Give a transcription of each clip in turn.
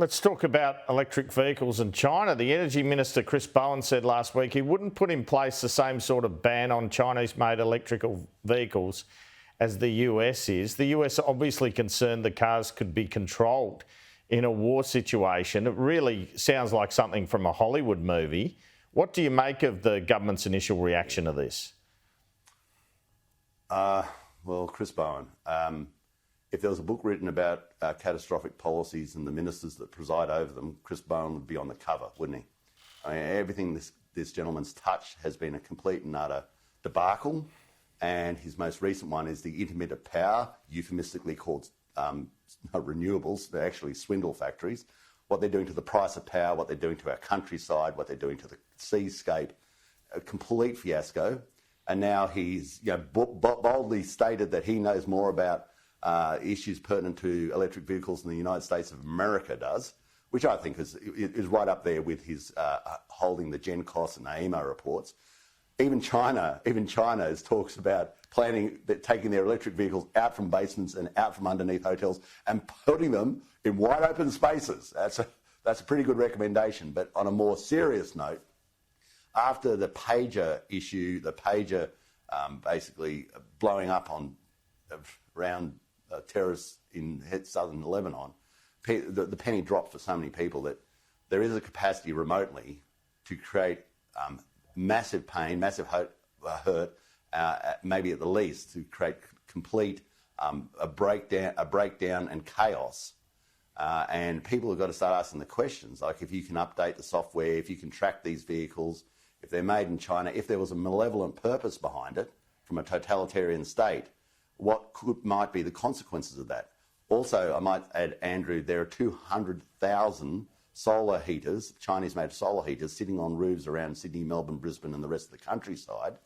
Let's talk about electric vehicles in China. The Energy Minister Chris Bowen said last week he wouldn't put in place the same sort of ban on Chinese-made electrical vehicles as the US is. The US are obviously concerned the cars could be controlled in a war situation. It really sounds like something from a Hollywood movie. What do you make of the government's initial reaction to this? Well, Chris Bowen, if there was a book written about catastrophic policies and the ministers that preside over them, Chris Bowen would be on the cover, wouldn't he? I mean, everything this gentleman's touched has been a complete and utter debacle, and his most recent one is the intermittent power, euphemistically called renewables. They're actually swindle factories. What they're doing to the price of power, what they're doing to our countryside, what they're doing to the seascape, a complete fiasco. And now he's boldly stated that he knows more about issues pertinent to electric vehicles than the United States of America does, which I think is right up there with his holding the GenCos and AEMO reports. Even China talks about taking their electric vehicles out from basements and out from underneath hotels and putting them in wide open spaces. That's a pretty good recommendation. But on a more serious note, after the pager issue, the pager basically blowing up around terrorists in southern Lebanon, the penny dropped for so many people that there is a capacity remotely to create massive pain, massive hurt, maybe at the least, to create complete a breakdown and chaos. And people have got to start asking the questions, like if you can update the software, if you can track these vehicles, if they're made in China, if there was a malevolent purpose behind it from a totalitarian state, what might be the consequences of that? Also, I might add, Andrew, there are 200,000 solar heaters, Chinese-made solar heaters, sitting on roofs around Sydney, Melbourne, Brisbane and the rest of the countryside.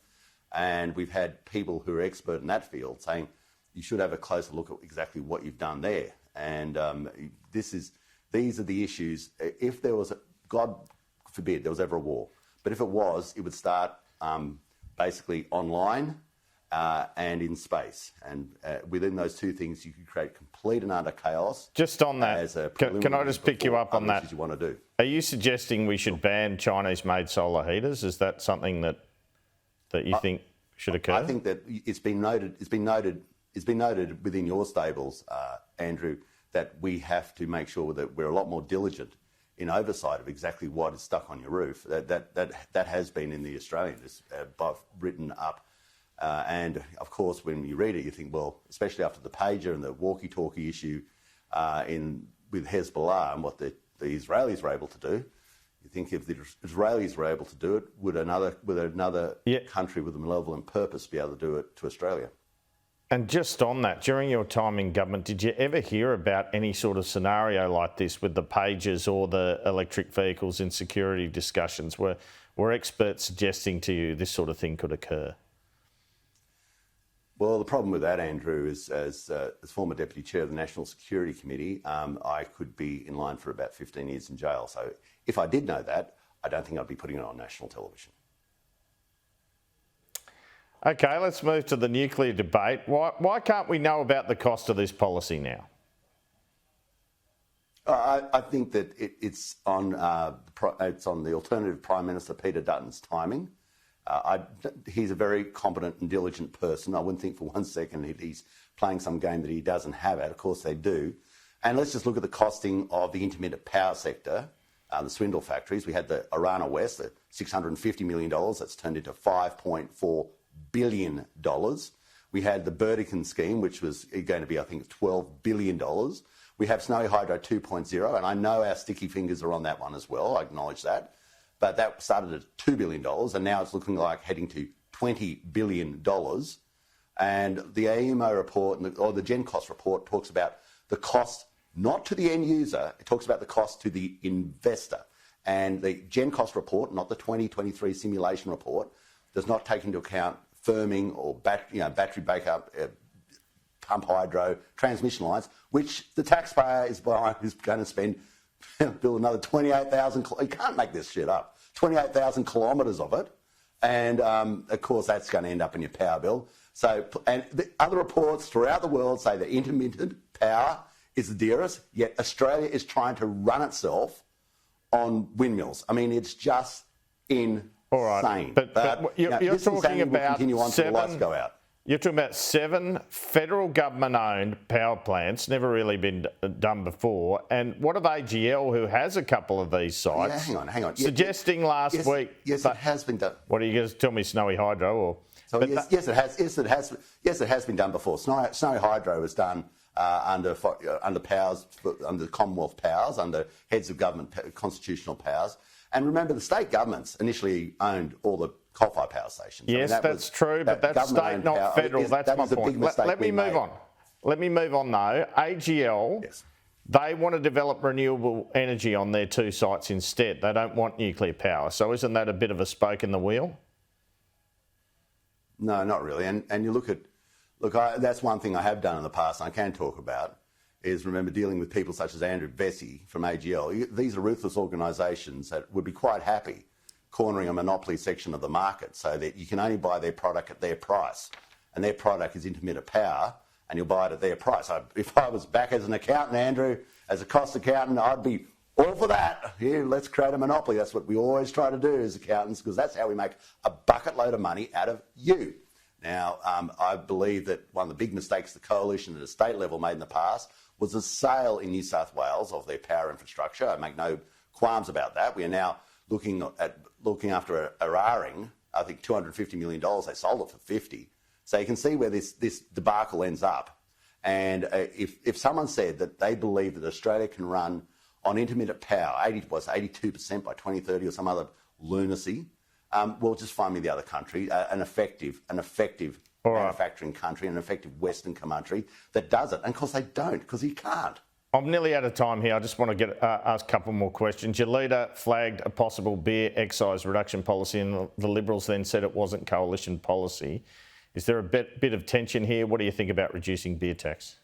And we've had people who are expert in that field saying you should have a closer look at exactly what you've done there. And these are the issues. If there was, God forbid, there was ever a war, but if it was, it would start basically online and in space. And within those two things, you could create complete and utter chaos. Just on that, can I just pick you up on that? You want to do. Are you suggesting we should ban Chinese-made solar heaters? Is that something that you think should occur? I think that it's been noted within your stables, Andrew, that we have to make sure that we're a lot more diligent in oversight of exactly what is stuck on your roof. That has been in the Australian, written up. And of course, when you read it, you think, well, especially after the pager and the walkie-talkie issue with Hezbollah and what the Israelis were able to do, you think if the Israelis were able to do it, would another country with a malevolent purpose be able to do it to Australia? And just on that, during your time in government, did you ever hear about any sort of scenario like this with the pagers or the electric vehicles in security discussions? Were experts suggesting to you this sort of thing could occur? Well, the problem with that, Andrew, is as former Deputy Chair of the National Security Committee, I could be in line for about 15 years in jail. So if I did know that, I don't think I'd be putting it on national television. Okay, let's move to the nuclear debate. Why can't we know about the cost of this policy now? I think that it's on the alternative Prime Minister Peter Dutton's timing. He's a very competent and diligent person. I wouldn't think for one second that he's playing some game that he doesn't have at. Of course they do. And let's just look at the costing of the intermittent power sector, the swindle factories. We had the Arana West, the $650 million. That's turned into $5.4 billion. We had the Burdekin scheme, which was going to be, I think, $12 billion. We have Snowy Hydro 2.0, and I know our sticky fingers are on that one as well. I acknowledge that. But that started at $2 billion, and now it's looking like heading to $20 billion. And the AEMO report, or the GenCos report, talks about the cost not to the end user, it talks about the cost to the investor. And the GenCos report, not the 2023 simulation report, does not take into account firming or battery backup, pump hydro, transmission lines, which the taxpayer is going to spend, build another 28,000, you can't make this shit up, 28,000 kilometres of it. And of course, that's going to end up in your power bill. So, and the other reports throughout the world say that intermittent power is the dearest, yet Australia is trying to run itself on windmills. I mean, it's just insane. All right, but you're talking about continue on till the lights go out. You're talking about 7 federal government-owned power plants, never really been done before. And what of AGL, who has a couple of these sites? Yeah, hang on. Suggesting last week. Yes, it has been done. What are you going to tell me, Snowy Hydro? Or? So yes, it has. Yes, it has been done before. Snowy Hydro was done under powers, under Commonwealth powers, under heads of government constitutional powers. And remember, the state governments initially owned all the coal-fired power stations. Yes, that's true, but that's state, not federal. That's my point. Let me move on. Let me move on, though. AGL, yes. They want to develop renewable energy on their 2 sites instead. They don't want nuclear power. So isn't that a bit of a spoke in the wheel? No, not really. And you look, that's one thing I have done in the past and I can talk about, is remember dealing with people such as Andrew Vesey from AGL. These are ruthless organisations that would be quite happy cornering a monopoly section of the market so that you can only buy their product at their price. And their product is intermittent power, and you'll buy it at their price. If I was back as an accountant, Andrew, as a cost accountant, I'd be all for that. Here, let's create a monopoly. That's what we always try to do as accountants, because that's how we make a bucket load of money out of you. Now, I believe that one of the big mistakes the coalition at a state level made in the past was the sale in New South Wales of their power infrastructure. I make no qualms about that. We are now looking after Eraring, I think $250 million. They sold it for 50. So you can see where this debacle ends up. And if someone said that they believe that Australia can run on intermittent power, 82% by 2030 or some other lunacy, well, just find me the other country, an effective manufacturing country, an effective Western country that does it. And of course they don't, because you can't. I'm nearly out of time here. I just want to ask a couple more questions. Your leader flagged a possible beer excise reduction policy, and the Liberals then said it wasn't coalition policy. Is there a bit of tension here? What do you think about reducing beer tax?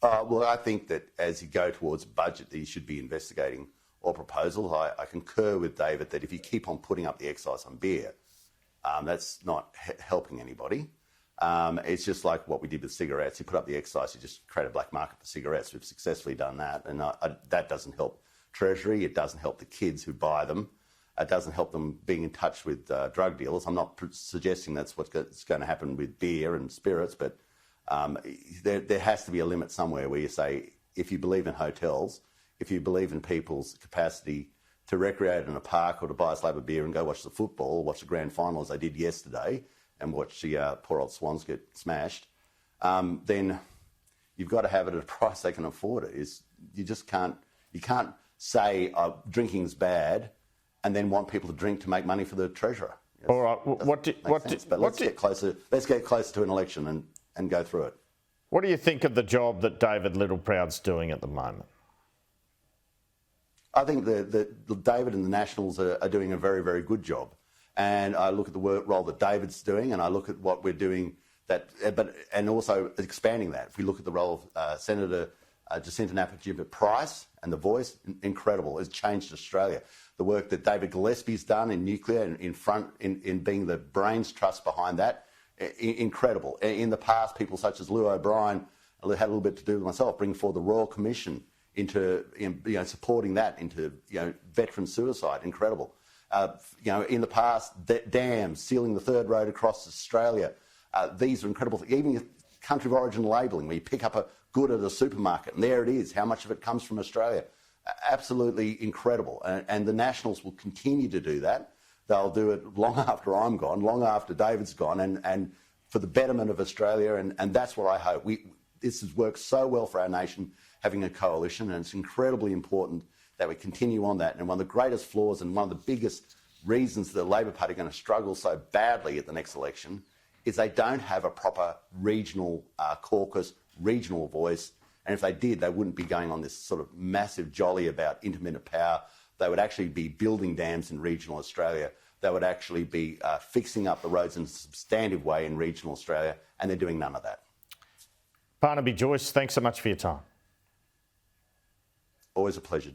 Well, I think that as you go towards budget, that you should be investigating all proposals. I concur with David that if you keep on putting up the excise on beer, that's not helping anybody. It's just like what we did with cigarettes. You put up the excise, you just create a black market for cigarettes. We've successfully done that, and that doesn't help Treasury. It doesn't help the kids who buy them. It doesn't help them being in touch with drug dealers. I'm not suggesting that's what's going to happen with beer and spirits, but there has to be a limit somewhere where you say, if you believe in hotels, if you believe in people's capacity to recreate in a park or to buy a slab of beer and go watch the football or watch the grand final as they did yesterday and watch the poor old Swans get smashed, then you've got to have it at a price they can afford it. You can't say drinking's bad and then want people to drink to make money for the treasurer. All right. Let's get closer to an election and go through it. What do you think of the job that David Littleproud's doing at the moment? I think that David and the Nationals are doing a very, very good job. And I look at the role that David's doing, and I look at what we're doing, and also expanding that. If we look at the role of Senator Jacinta Napier-Price and the Voice, incredible. It's changed Australia. The work that David Gillespie's done in nuclear and in being the brains trust behind that, incredible. In the past, people such as Lou O'Brien had a little bit to do with myself, bring forward the Royal Commission into supporting that into veteran suicide, incredible. In the past, dams, sealing the third road across Australia. These are incredible. Even country of origin labelling, where you pick up a good at a supermarket and there it is, how much of it comes from Australia. Absolutely incredible. And the Nationals will continue to do that. They'll do it long after I'm gone, long after David's gone, and for the betterment of Australia. And that's what I hope. This has worked so well for our nation, having a coalition, and it's incredibly important that we continue on that. And one of the greatest flaws and one of the biggest reasons the Labor Party are going to struggle so badly at the next election is they don't have a proper regional caucus, regional voice. And if they did, they wouldn't be going on this sort of massive jolly about intermittent power. They would actually be building dams in regional Australia. They would actually be fixing up the roads in a substantive way in regional Australia, and they're doing none of that. Barnaby Joyce, thanks so much for your time. Always a pleasure.